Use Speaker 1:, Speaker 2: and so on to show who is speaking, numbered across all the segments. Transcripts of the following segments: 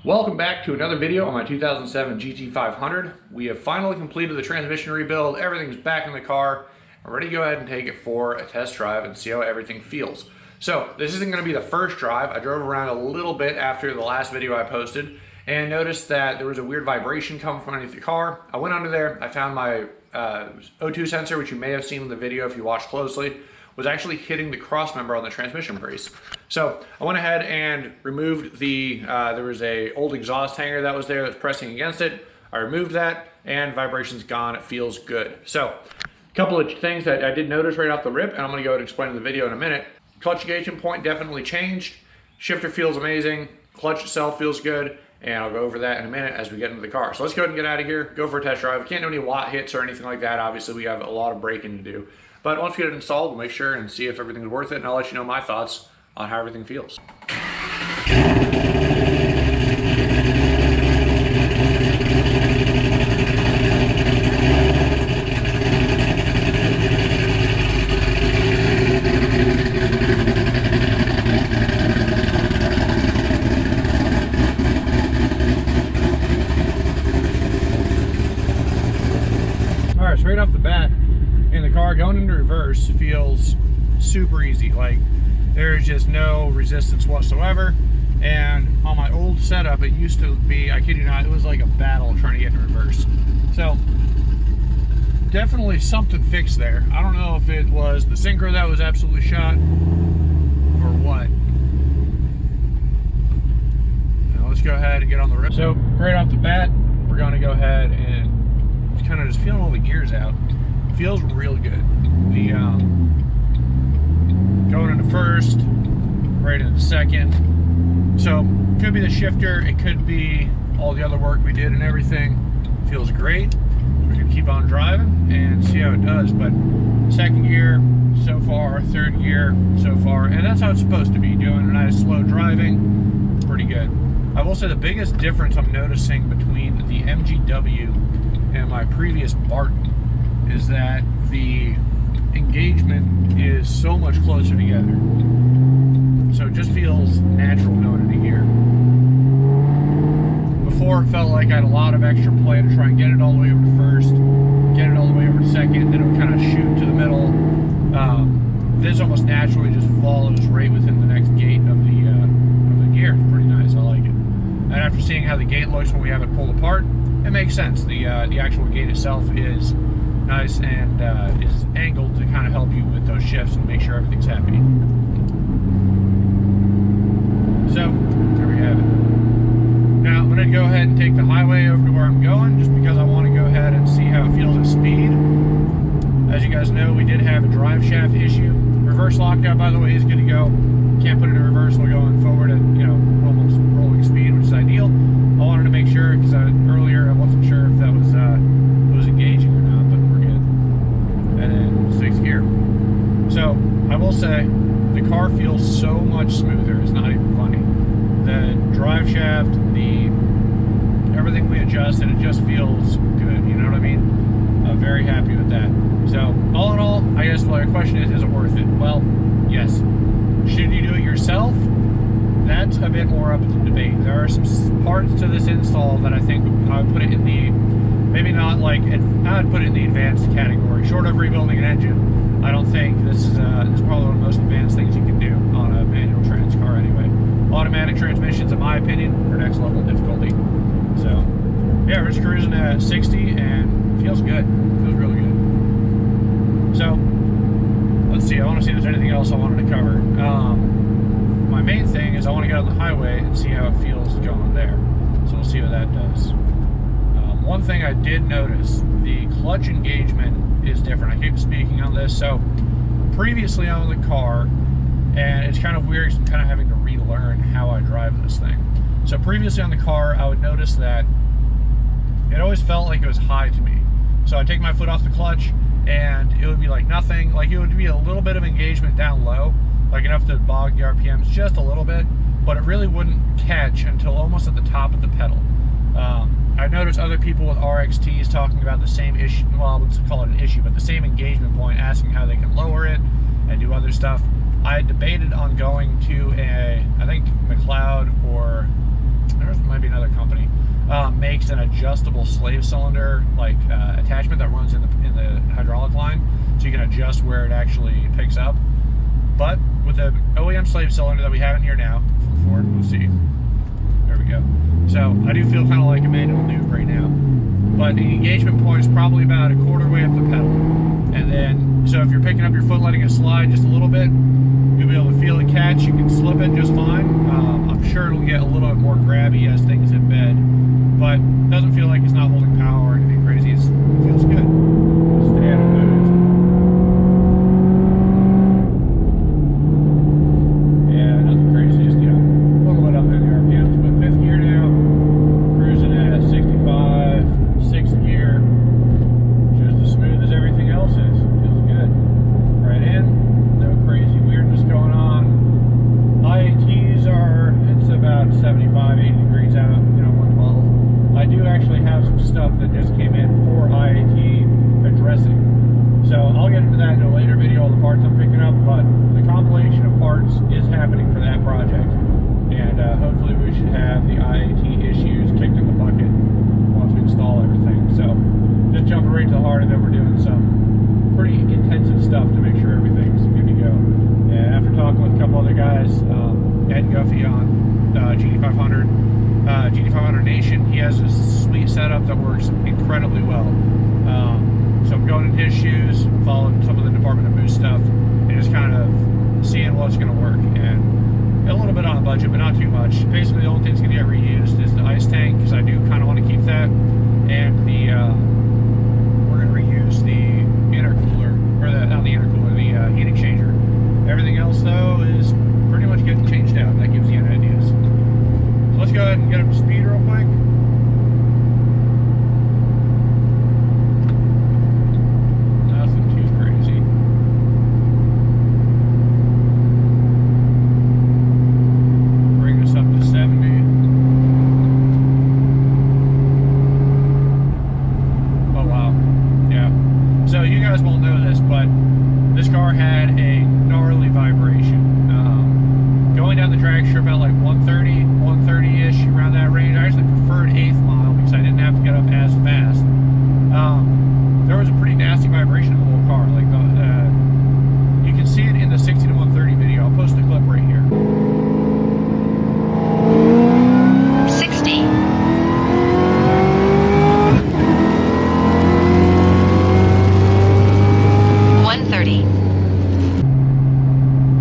Speaker 1: Welcome back to another video on my 2007 GT500. We have finally completed the transmission rebuild. Everything's back in the car. I'm ready to go ahead and take it for a test drive and see how everything feels. So this isn't going to be the first drive. I drove around a little bit after the last video I posted and noticed that there was a weird vibration coming from underneath the car. I went under there. I found my O2 sensor, which you may have seen in the video if you watched closely, was actually hitting the cross member on the transmission brace. So I went ahead and removed the, there was a old exhaust hanger that was there that's pressing against it. I removed that and vibration's gone. It feels good. So a couple of things that I did notice right off the rip, and I'm gonna go and explain in the video in a minute. Clutch engagement point definitely changed. Shifter feels amazing. Clutch itself feels good. And I'll go over that in a minute as we get into the car. So let's go ahead and get out of here, go for a test drive. We can't do any watt hits or anything like that. Obviously, we have a lot of braking to do. But once we get it installed, we'll make sure and see if everything's worth it, and I'll let you know my thoughts on how everything feels. All right, so right off the bat, in the car, going into reverse feels super easy. Like, there's just no resistance whatsoever. And on my old setup, it used to be, I kid you not, it was like a battle trying to get in reverse. So definitely something fixed there. I don't know if it was the synchro that was absolutely shot or what. Now let's go ahead and get on the road. So right off the bat, we're going to go ahead and kind of just feeling all the gears out. Feels real good. The going into first, right into second. So could be the shifter, it could be all the other work we did and everything. Feels great. We can keep on driving and see how it does. But second gear so far, third gear so far, and that's how it's supposed to be. Doing a nice slow driving, pretty good. I will say the biggest difference I'm noticing between the MGW and my previous Barton is that the engagement is so much closer together. So it just feels natural going into gear. Before it felt like I had a lot of extra play to try and get it all the way over to first, get it all the way over to second, then it would kind of shoot to the middle. This almost naturally just follows right within the next gate of the gear. It's pretty nice, I like it. And after seeing how the gate looks when we have it pulled apart, it makes sense. The actual gate itself is nice and is angled to kind of help you with those shifts and make sure everything's happy. So there we have it. Now I'm going to go ahead and take the highway over to where I'm going, just because I want to go ahead and see how it feels at speed. As you guys know, we did have a drive shaft issue. Reverse lockout, by the way, is good to go. Can't put it in reverse. We're going forward at, you know, almost rolling speed, which is ideal. I wanted to make sure, because earlier I wasn't sure if that was engaging or not, but we're good. And then sixth gear. So I will say the car feels so much smoother. It's not even funny. The drive shaft, everything we adjusted, it just feels good. You know what I mean? I'm very happy with that. So all in all, I guess the question is it worth it? Well, yes. Should you do it yourself? That's a bit more up to debate. There are some parts to this install that I think I would put it in the, maybe not like, I would put it in the advanced category. Short of rebuilding an engine, I don't think this is probably one of the most advanced things you can do on a manual trans car anyway. Automatic transmissions, in my opinion, are next level difficulty. So yeah, we're just cruising at 60 and feels good. Feels really good. So let's see, I want to see if there's anything else I wanted to cover. My main thing is I want to get on the highway and see how it feels going there. So we'll see what that does. One thing I did notice, the clutch engagement is different. I keep speaking on this. So previously on the car, and it's kind of weird because I'm kind of having to relearn how I drive this thing. So previously on the car, I would notice that it always felt like it was high to me. So I'd take my foot off the clutch and it would be like nothing. Like it would be a little bit of engagement down low, like enough to bog the RPMs just a little bit, but it really wouldn't catch until almost at the top of the pedal. I've noticed other people with RXTs talking about the same issue, well, I would call it an issue, but the same engagement point, asking how they can lower it and do other stuff. I debated on going to a, I think McLeod, or there might be another makes an adjustable slave cylinder like attachment that runs in the hydraulic line, so you can adjust where it actually picks up. But with the OEM slave cylinder that we have in here now from Ford, we'll see. There we go. So I do feel kind of like a manual noob right now. But the engagement point is probably about a quarter way up the pedal. And then, so if you're picking up your foot, letting it slide just a little bit, you'll be able to feel it catch. You can slip it just fine. I'm sure it'll get a little bit more grabby as things embed, but it doesn't feel like it's not holding power or anything crazy. It feels good. Stay out of moves. Yeah, nothing crazy, just, you know, a little bit up in the RPMs. But fifth gear now, cruising at 65, sixth gear, just as smooth as everything else is. Feels good. Right in, no crazy weirdness going on. IATs are, it's about 75, 80 degrees out, you know, 112. I do actually have some stuff that just came in for IAT addressing. So I'll get into that in a later video, all the parts I'm picking up, but the compilation of parts is happening for that project. And hopefully we should have the IAT issues kicked in the bucket once we install everything. So just jumping right to the heart of it, we're doing some pretty intensive stuff to make sure everything's good to go. And after talking with a couple other guys, Ed Guffey on GT500, GT500 Nation, he has a sweet setup that works incredibly well. So I'm going in his shoes, following some of the Department of Boost stuff, and just kind of seeing what's going to work. And a little bit on a budget, but not too much. Basically, the only thing that's going to get reused is the ice tank, because I do kind of want to keep that, and the we're going to reuse the intercooler, or not the intercooler, the heat exchanger. Everything else, though, is pretty much getting changed out. That gives you an idea. So let's go ahead and get up to speed real quick. Nothing too crazy. Bring us up to 70. Oh, wow. Yeah. So you guys won't know this, but this car had a gnarly vibration. Going down the drag strip at like 130, 130-ish, around that range. I actually preferred 8th mile because I didn't have to get up as fast. There was a pretty nasty vibration in the whole car. Like you can see it in the 60 to 130 video. I'll post a clip right here.
Speaker 2: 60. 130.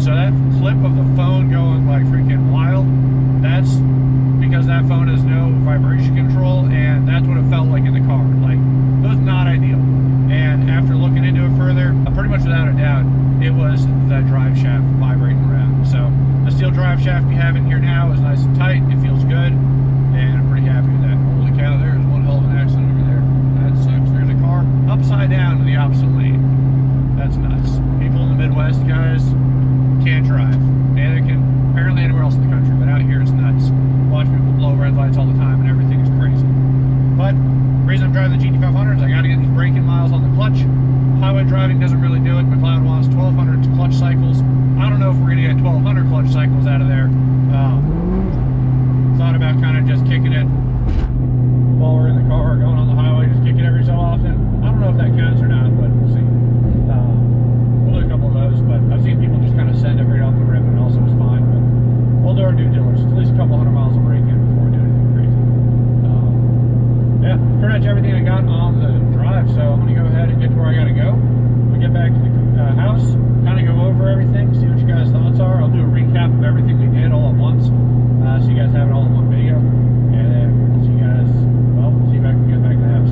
Speaker 1: So that clip of the phone going like freaking wild, that's because that phone has no vibration control, and that's what it felt like in the car. Like, it was not ideal. And after looking into it further, pretty much without a doubt, it was the drive shaft vibrating around. So the steel drive shaft we have in here now is nice and tight. It feels good, and I'm pretty happy with that. Holy cow, there is one hell of an accident over there. That sucks. There's a car upside down in the opposite lane. That's nuts. People in the Midwest, guys, can't drive. And they can apparently anywhere else in the country, but out here it's nuts. Watch people blow red lights all the time and everything is crazy. But the reason I'm driving the GT500 is I got to get these braking miles on the clutch. Highway driving doesn't really do it. McLeod wants 1,200 clutch cycles. I don't know if we're going to get 1,200 clutch cycles out of there. Thought about kind of just kicking it while we're in the car, going on the highway, just kick it every so often. I don't know if that counts or not, but we'll see. We'll do a couple of those, but I've seen people just kind of send it right off the rim, and also it's fine. But we'll do our due diligence. At least a couple hundred miles of braking before we do anything crazy. Yeah, pretty much everything I got on the drive, so I'm going to go ahead and get to where I got to go. When we get back to the house, kind of go over everything, see what you guys' thoughts are. I'll do a recap of everything we did all at once, so you guys have it all in one video. And then we'll see you guys, well, see you back when we get back to the house.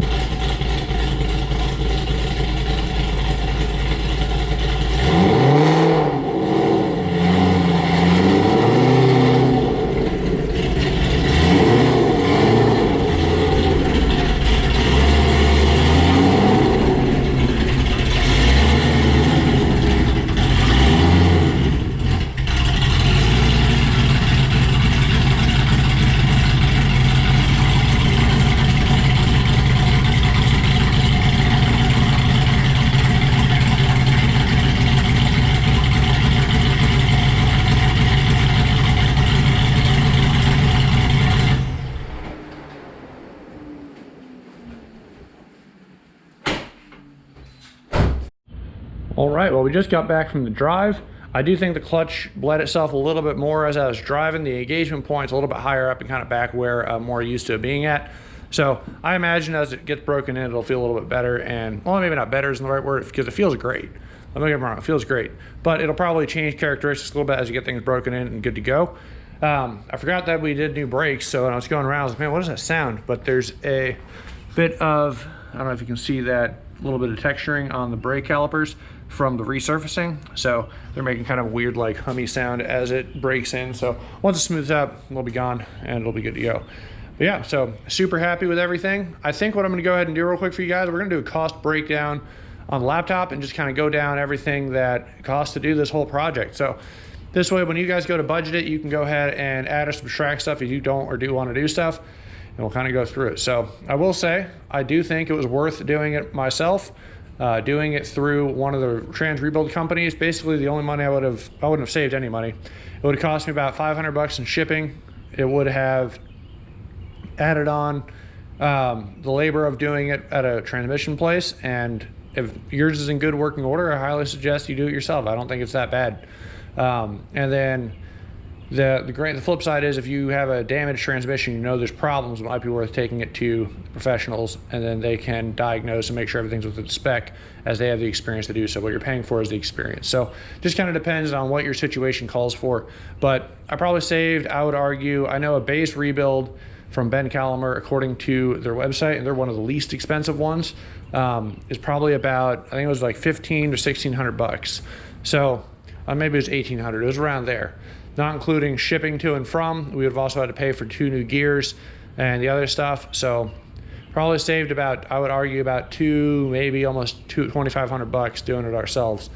Speaker 1: All right, well, we just got back from the drive. I do think the clutch bled itself a little bit more as I was driving. The engagement point's a little bit higher up and kind of back where I'm more used to it being at. So I imagine as it gets broken in, it'll feel a little bit better. And, well, maybe not better isn't the right word, because it feels great. Don't get me wrong, it feels great. But it'll probably change characteristics a little bit as you get things broken in and good to go. I forgot that we did new brakes, so when I was going around, I was like, man, what does that sound? But there's a bit of, I don't know if you can see that, little bit of texturing on the brake calipers from the resurfacing. So they're making kind of weird like hummy sound as it breaks in. So once it smooths out, it'll be gone and it'll be good to go. But yeah, so super happy with everything. I think what I'm gonna go ahead and do real quick for you guys, we're gonna do a cost breakdown on the laptop and just kind of go down everything that it costs to do this whole project. So this way, when you guys go to budget it, you can go ahead and add or subtract stuff if you don't or do want to do stuff, and we'll kind of go through it. So I will say, I do think it was worth doing it myself, doing it through one of the trans rebuild companies. Basically, the only money I wouldn't have saved any money. It would have cost me about $500 in shipping. It would have added on the labor of doing it at a transmission place, and if yours is in good working order, I highly suggest you do it yourself. I don't think it's that bad. And then the flip side is if you have a damaged transmission, you know there's problems, it might be worth taking it to professionals, and then they can diagnose and make sure everything's within the spec as they have the experience to do so. What you're paying for is the experience. So just kind of depends on what your situation calls for. But I probably saved, I would argue, I know a base rebuild from Ben Calamer, according to their website, and they're one of the least expensive ones, is probably about, I think it was like $1,500 to $1,600. So maybe it was $1,800, it was around there. Not including shipping to and from. We would have also had to pay for 2 new gears and the other stuff. So probably saved about, I would argue, about maybe almost $2,500 doing it ourselves.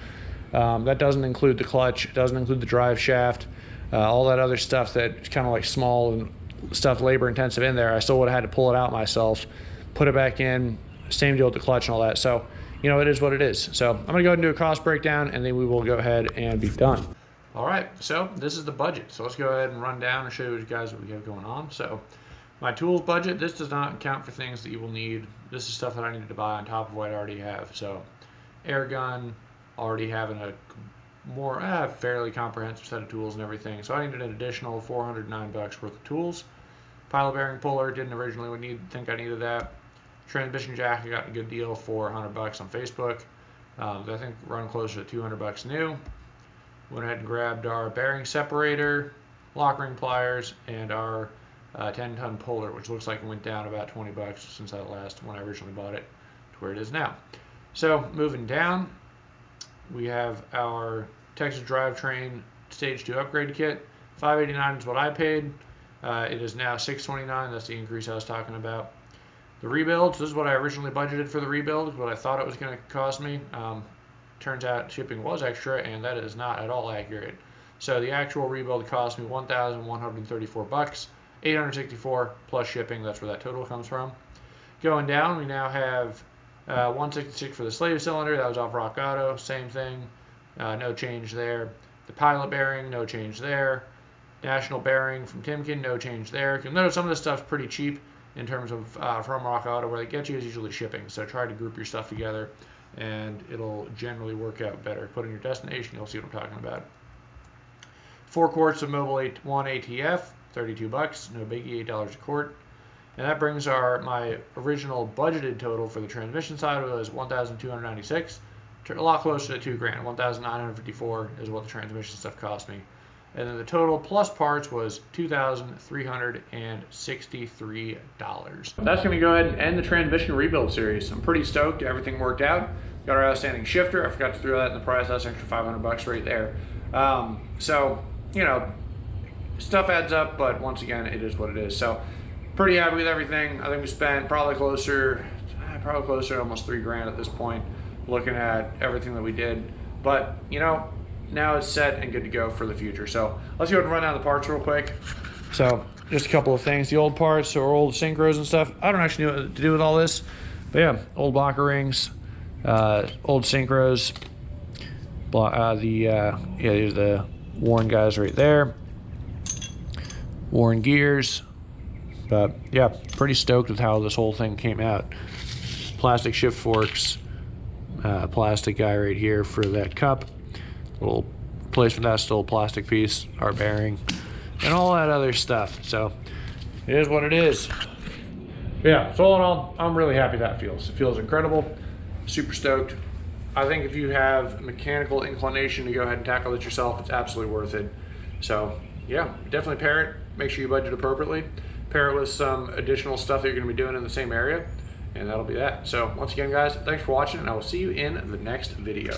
Speaker 1: That doesn't include the clutch, it doesn't include the drive shaft, all that other stuff that's kind of like small and stuff labor intensive in there. I still would have had to pull it out myself, put it back in, same deal with the clutch and all that. So, you know, it is what it is. So I'm gonna go ahead and do a cost breakdown, and then we will go ahead and be done. All right, so this is the budget. So let's go ahead and run down and show you guys what we have going on. So my tools budget, this does not account for things that you will need. This is stuff that I needed to buy on top of what I already have. So air gun, already having a more fairly comprehensive set of tools and everything. So I needed an additional $409 worth of tools. Pilot bearing puller, didn't originally think I needed that. Transmission jack, I got a good deal for $100 on Facebook. I think run closer to $200 new. Went ahead and grabbed our bearing separator, lock ring pliers, and our 10-ton puller, which looks like it went down about $20 since that last when I originally bought it to where it is now. So moving down, we have our Texas Drivetrain Stage 2 upgrade kit. $589 is what I paid. It is now $629. That's the increase I was talking about. The rebuild, so this is what I originally budgeted for the rebuild, what I thought it was going to cost me. Turns out shipping was extra, and that is not at all accurate. So the actual rebuild cost me $1,134, $864 plus shipping. That's where that total comes from. Going down, we now have 166 for the slave cylinder. That was off Rock Auto. Same thing, no change there. The pilot bearing, no change there. National bearing from Timken, no change there. You'll notice some of this stuff's pretty cheap in terms of from Rock Auto. Where they get you is usually shipping. So try to group your stuff together, and it'll generally work out better. Put in your destination, you'll see what I'm talking about. 4 quarts of Mobile 1 ATF, $32, no biggie, $8 a quart. And that brings my original budgeted total for the transmission side was $1,296, a lot closer to $2 grand. $1,954 is what the transmission stuff cost me. And then the total plus parts was $2,363. That's going to go ahead and end the transmission rebuild series. I'm pretty stoked. Everything worked out. Got our outstanding shifter. I forgot to throw that in the price. That's an extra $500 right there. So, you know, stuff adds up, but once again, it is what it is. So, pretty happy with everything. I think we spent probably closer to almost $3 grand at this point, looking at everything that we did. But, you know, now it's set and good to go for the future. So let's go ahead and run down the parts real quick. So just a couple of things. The old parts or old synchros and stuff. I don't actually know what to do with all this. But yeah, old blocker rings, old synchros. There's the worn guys right there. Worn gears. But yeah, pretty stoked with how this whole thing came out. Plastic shift forks. plastic guy right here for that cup, little replacement, that's still a plastic piece, our bearing, and all that other stuff. So it is what it is. Yeah, so all in all, I'm really happy that feels. It feels incredible, super stoked. I think if you have mechanical inclination to go ahead and tackle it yourself, it's absolutely worth it. So yeah, definitely pair it. Make sure you budget appropriately. Pair it with some additional stuff that you're gonna be doing in the same area, and that'll be that. So once again, guys, thanks for watching, and I will see you in the next video.